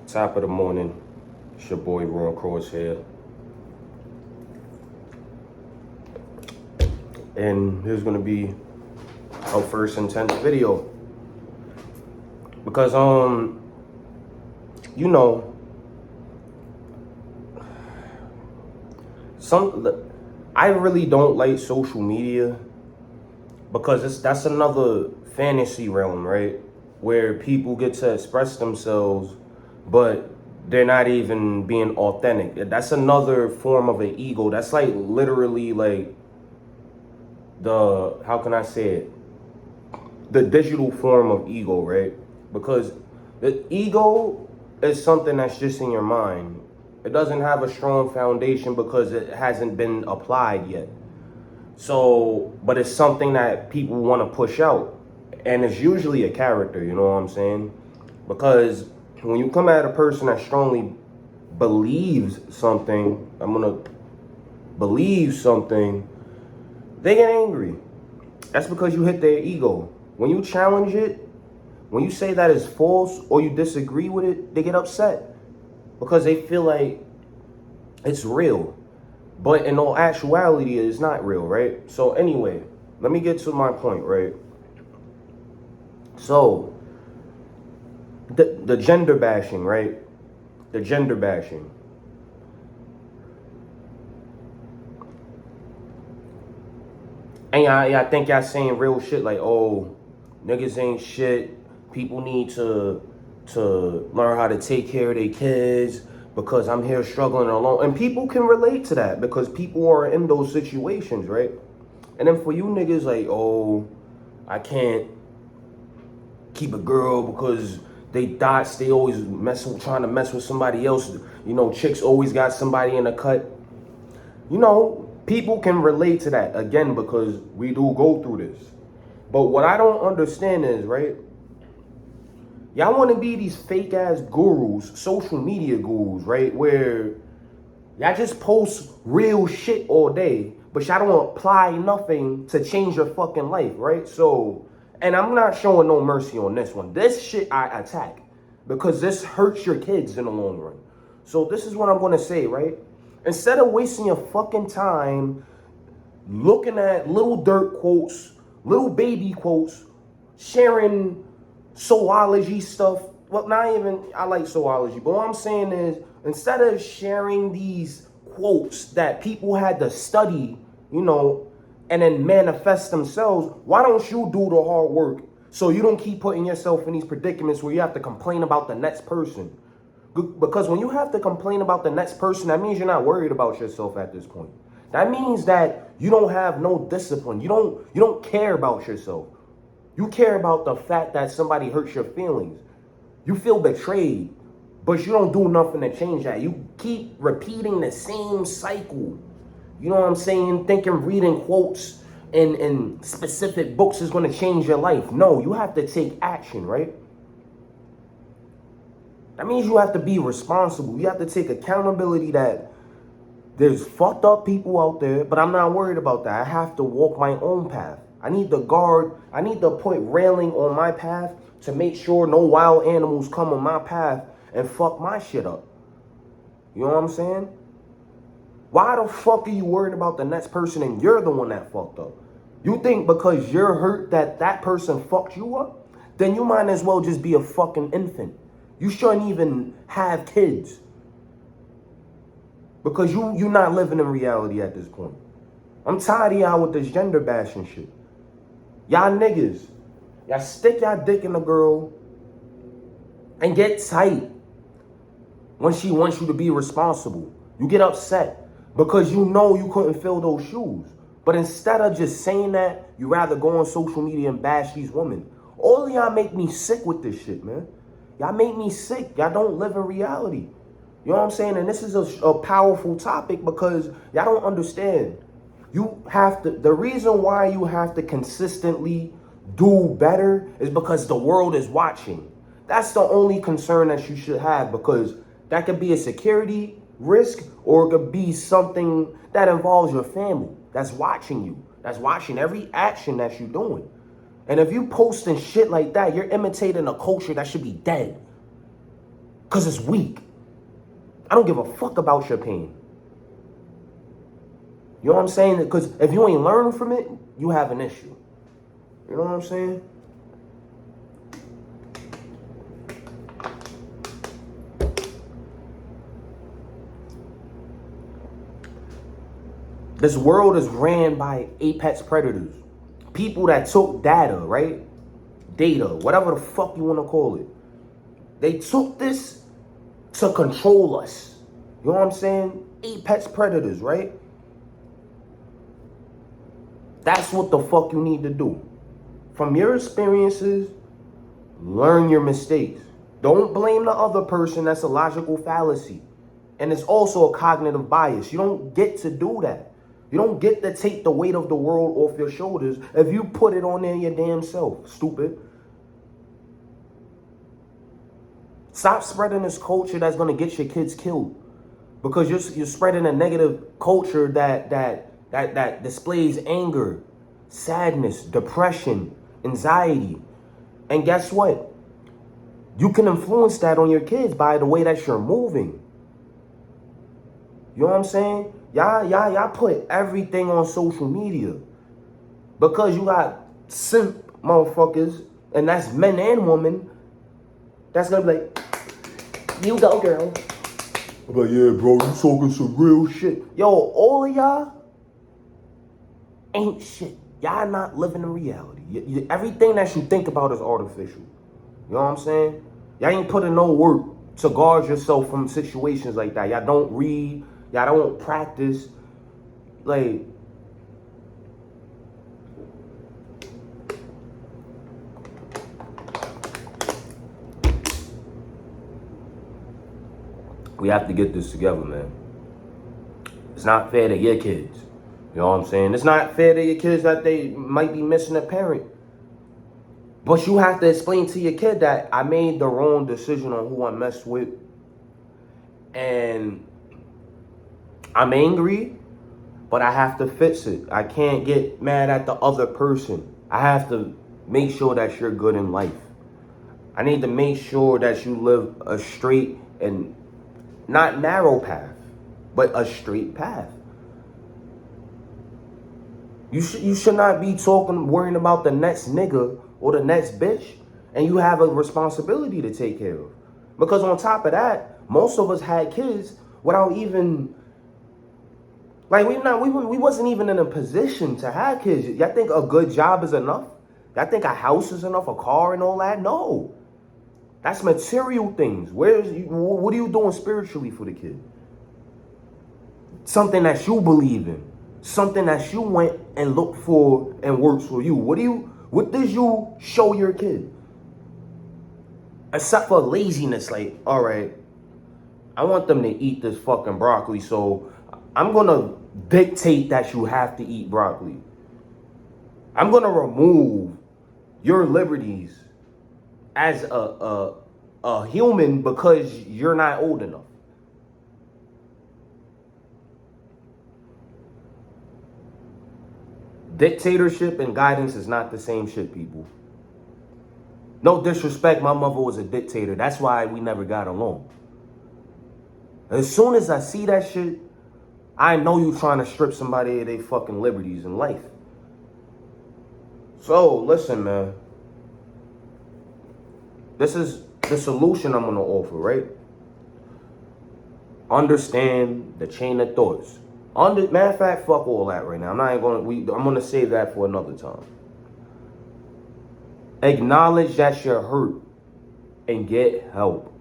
Top of the morning. It's your boy Ron Cross here. And here's gonna be our first intense video. Because you know, I really don't like social media because that's another fantasy realm, right? Where people get to express themselves, but they're not even being authentic. That's another form of an ego. That's like literally like how can I say it? The digital form of ego, right? Because the ego is something that's just in your mind. It doesn't have a strong foundation because it hasn't been applied yet. So, but it's something that people want to push out. And it's usually a character, you know what I'm saying? Because when you come at a person that strongly believes something, they get angry. That's because you hit their ego. When you challenge it, when you say that is false or you disagree with it, they get upset because they feel like it's real. But in all actuality, it's not real, right? So anyway, let me get to my point, right? So, the gender bashing, right? The gender bashing. And I think y'all saying real shit like, oh, niggas ain't shit. People need to learn how to take care of their kids because I'm here struggling alone. And people can relate to that because people are in those situations, right? And then for you niggas like, oh, I can't keep a girl because they always trying to mess with somebody else. You know, chicks always got somebody in the cut. You know, people can relate to that again because we do go through this. But what I don't understand is, right? Y'all want to be these fake ass gurus, social media gurus, right? Where y'all just post real shit all day, but y'all don't apply nothing to change your fucking life, right? So, and I'm not showing no mercy on this one. This shit I attack because this hurts your kids in the long run. So this is what I'm going to say, right? Instead of wasting your fucking time looking at little dirt quotes, little baby quotes, sharing soology stuff. Well, not even, I like soology, but what I'm saying is, instead of sharing these quotes that people had to study, you know, and then manifest themselves, why don't you do the hard work so you don't keep putting yourself in these predicaments where you have to complain about the next person? Because when you have to complain about the next person, that means you're not worried about yourself at this point. That means that you don't have no discipline. You don't care about yourself. You care about the fact that somebody hurts your feelings. You feel betrayed, but you don't do nothing to change that. You keep repeating the same cycle. You know what I'm saying? Thinking reading quotes in specific books is going to change your life. No, you have to take action, right? That means you have to be responsible. You have to take accountability that there's fucked up people out there, but I'm not worried about that. I have to walk my own path. I need to put railing on my path to make sure no wild animals come on my path and fuck my shit up. You know what I'm saying? Why the fuck are you worried about the next person and you're the one that fucked up? You think because you're hurt that person fucked you up? Then you might as well just be a fucking infant. You shouldn't even have kids. Because you're not living in reality at this point. I'm tired of y'all with this gender bashing shit. Y'all niggas, y'all stick y'all dick in a girl and get tight when she wants you to be responsible. You get upset because you know you couldn't fill those shoes. But instead of just saying that, you rather go on social media and bash these women. All of y'all make me sick with this shit, man. Y'all make me sick. Y'all don't live in reality. You know what I'm saying? And this is a powerful topic because y'all don't understand. The reason why you have to consistently do better is because the world is watching. That's the only concern that you should have because that could be a security risk or it could be something that involves your family that's watching you. That's watching every action that you're doing. And if you posting shit like that, you're imitating a culture that should be dead. Because it's weak. I don't give a fuck about your pain. You know what I'm saying? Because if you ain't learning from it, you have an issue. You know what I'm saying? This world is ran by apex predators. People that took data, right? Data, whatever the fuck you want to call it. They took this to control us. You know what I'm saying? Apex predators, right? That's what the fuck you need to do. From your experiences, learn your mistakes. Don't blame the other person. That's a logical fallacy. And it's also a cognitive bias. You don't get to do that. You don't get to take the weight of the world off your shoulders if you put it on there your damn self, stupid. Stop spreading this culture that's going to get your kids killed. Because you're spreading a negative culture that displays anger, sadness, depression, anxiety. And guess what? You can influence that on your kids by the way that you're moving. You know what I'm saying? Y'all put everything on social media because you got simp motherfuckers, and that's men and women, that's gonna be like, you go, girl. I'm like, yeah, bro, you talking some real shit. Yo, all of y'all ain't shit. Y'all not living in reality. Everything that you think about is artificial. You know what I'm saying? Y'all ain't putting no work to guard yourself from situations like that. Y'all don't read. Y'all don't practice. Like, we have to get this together, man. It's not fair to your kids. You know what I'm saying? It's not fair to your kids that they might be missing a parent. But you have to explain to your kid that I made the wrong decision on who I messed with. And I'm angry, but I have to fix it. I can't get mad at the other person. I have to make sure that you're good in life. I need to make sure that you live a straight and not narrow path, but a straight path. You should not be worrying about the next nigga or the next bitch, and you have a responsibility to take care of. Because on top of that, most of us had kids without even, like, we wasn't even in a position to have kids. Y'all think a good job is enough? Y'all think a house is enough, a car and all that? No. That's material things. What are you doing spiritually for the kid? Something that you believe in. Something that you went and looked for and works for you. What did you show your kid? Except for laziness, like, all right, I want them to eat this fucking broccoli, so I'm gonna dictate that you have to eat broccoli. I'm gonna remove your liberties as a human because you're not old enough. Dictatorship and guidance is not the same shit, people. No disrespect, my mother was a dictator. That's why we never got along. As soon as I see that shit, I know you trying to strip somebody of their fucking liberties in life. So, listen, man. This is the solution I'm going to offer, right? Understand the chain of thoughts. Matter of fact, fuck all that right now. I'm going to save that for another time. Acknowledge that you're hurt and get help.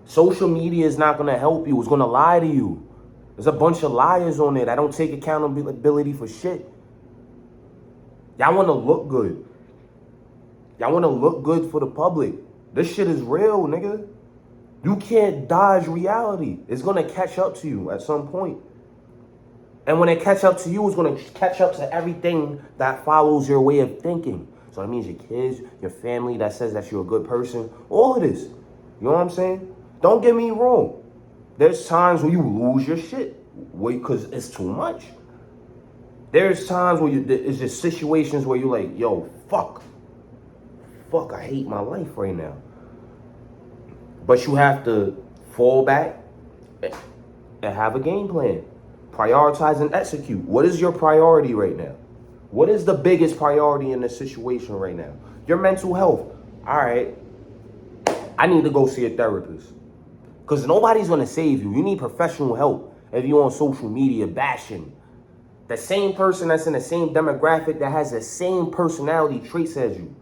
Social media is not going to help you. It's going to lie to you. There's a bunch of liars on there that don't take accountability for shit. Y'all want to look good. Y'all want to look good for the public. This shit is real, nigga. You can't dodge reality. It's going to catch up to you at some point. And when it catch up to you, it's going to catch up to everything that follows your way of thinking. So that means your kids, your family that says that you're a good person, all of this. You know what I'm saying? Don't get me wrong. There's times when you lose your shit because it's too much. There's times where it's just situations where you're like, yo, fuck, I hate my life right now. But you have to fall back and have a game plan. Prioritize and execute. What is your priority right now? What is the biggest priority in this situation right now? Your mental health. All right, I need to go see a therapist. Because nobody's going to save you. You need professional help if you're on social media bashing. The same person that's in the same demographic that has the same personality traits as you.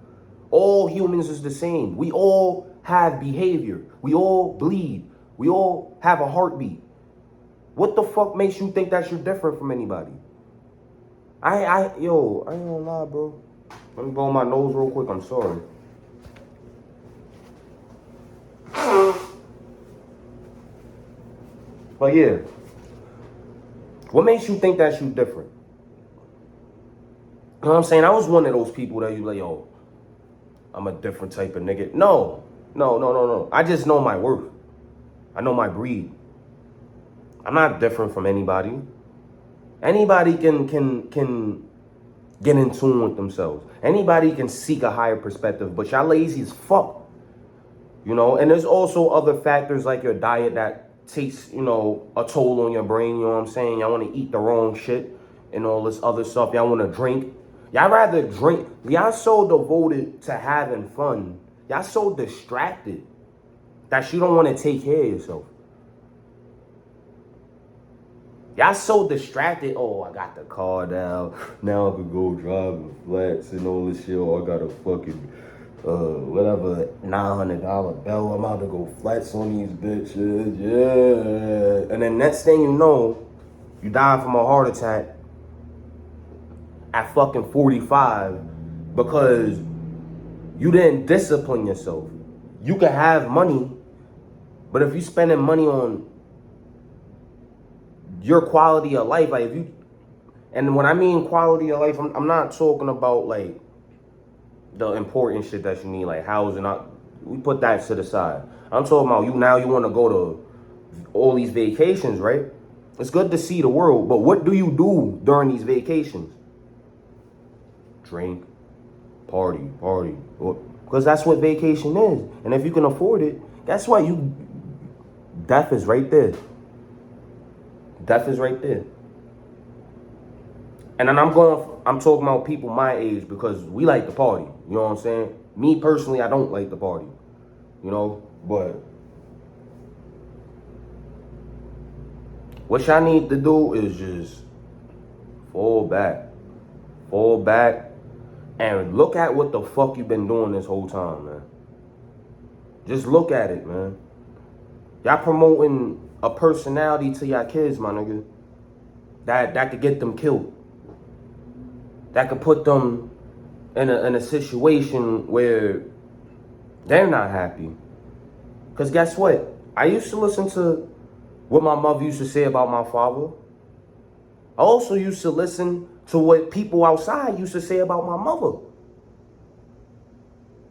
All humans is the same. We all have behavior. We all bleed. We all have a heartbeat. What the fuck makes you think that you're different from anybody? I ain't gonna lie, bro. Let me blow my nose real quick. I'm sorry. But yeah, what makes you think that you different? You know what I'm saying? I was one of those people that you like, yo, I'm a different type of nigga. No. I just know my worth. I know my breed. I'm not different from anybody. Anybody can get in tune with themselves. Anybody can seek a higher perspective, but y'all lazy as fuck. You know, and there's also other factors like your diet that takes, you know, a toll on your brain. You know what I'm saying? Y'all want to eat the wrong shit and all this other stuff. Y'all want to drink. Y'all rather drink. Y'all so devoted to having fun. Y'all so distracted that you don't want to take care of yourself. Y'all so distracted. Oh, I got the car now. Now I can go drive the flats and all this shit. Oh, I got a fucking, whatever, $900 bill. I'm about to go flats on these bitches. Yeah. And then next thing you know, you die from a heart attack at fucking 45 because you didn't discipline yourself. You can have money, but if you're spending money on your quality of life, like if you, and when I mean quality of life, I'm not talking about like the important shit that you need, like housing. We put that to the side. I'm talking about you want to go to all these vacations, right? It's good to see the world, but what do you do during these vacations? Drink, party. Because that's what vacation is. And if you can afford it, guess what? Death is right there. Death is right there. And then I'm talking about people my age because we like to party. You know what I'm saying? Me personally, I don't like to party. You know, but what y'all need to do is just fall back, and look at what the fuck you've been doing this whole time, man. Just look at it, man. Y'all promoting a personality to y'all kids, my nigga, that could get them killed. That could put them in a situation where they're not happy. Because guess what? I used to listen to what my mother used to say about my father. I also used to listen to what people outside used to say about my mother.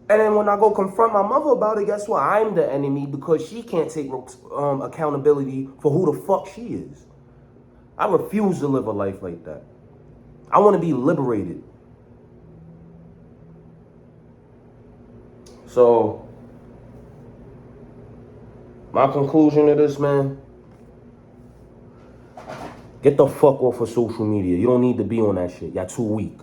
And then when I go confront my mother about it, guess what? I'm the enemy because she can't take accountability for who the fuck she is. I refuse to live a life like that. I want to be liberated. So, my conclusion to this, man, get the fuck off of social media. You don't need to be on that shit. Y'all too weak.